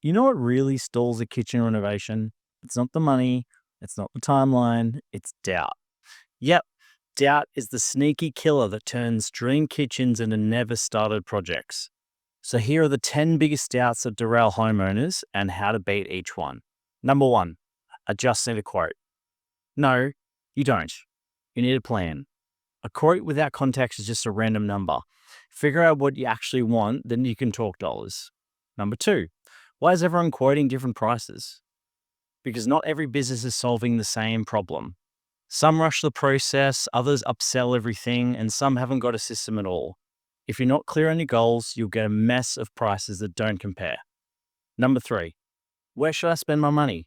You know what really stalls a kitchen renovation? It's not the money, it's not the timeline, it's doubt. Yep, doubt is the sneaky killer that turns dream kitchens into never started projects. So here are the 10 biggest doubts that derail homeowners and how to beat each one. Number one, I just need a quote. No, you don't. You need a plan. A quote without context is just a random number. Figure out what you actually want, then you can talk dollars. Number two, why is everyone quoting different prices? Because not every business is solving the same problem. Some rush the process, others upsell everything, and some haven't got a system at all. If you're not clear on your goals, you'll get a mess of prices that don't compare. Number three, where should I spend my money?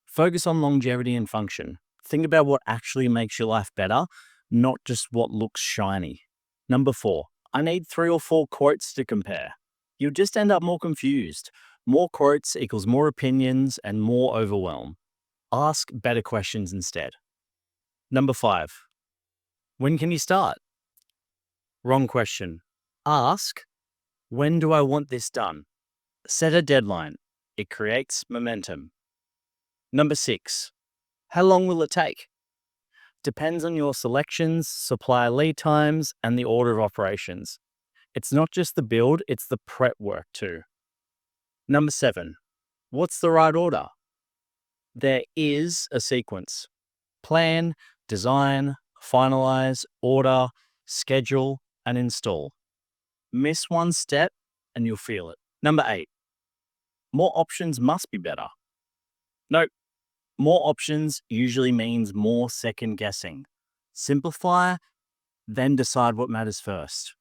Focus on longevity and function. Think about what actually makes your life better, not just what looks shiny. Number four, I need 3 or 4 quotes to compare. You'll just end up more confused. More quotes equals more opinions and more overwhelm. Ask better questions instead. Number five, when can you start? Wrong question. Ask, when do I want this done? Set a deadline. It creates momentum. Number six, how long will it take? Depends on your selections, supplier lead times, and the order of operations. It's not just the build, it's the prep work too. Number seven, what's the right order? There is a sequence. Plan, design, finalize, order, schedule, and install. Miss one step and you'll feel it. Number eight, more options must be better. Nope. More options usually means more second guessing. Simplify, then decide what matters first.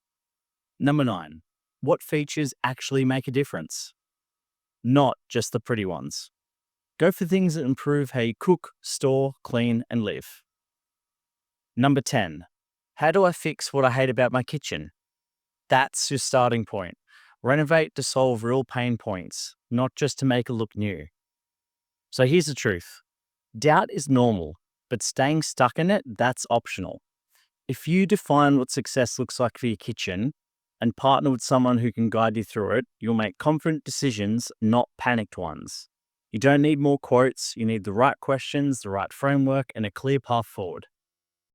Number nine, what features actually make a difference? Not just the pretty ones. Go for things that improve how you cook, store, clean, and live. Number 10, how do I fix what I hate about my kitchen? That's your starting point. Renovate to solve real pain points, not just to make it look new. So here's the truth. Doubt is normal, but staying stuck in it, that's optional. If you define what success looks like for your kitchen and partner with someone who can guide you through it, you'll make confident decisions, not panicked ones. You don't need more quotes, you need the right questions, the right framework, and a clear path forward.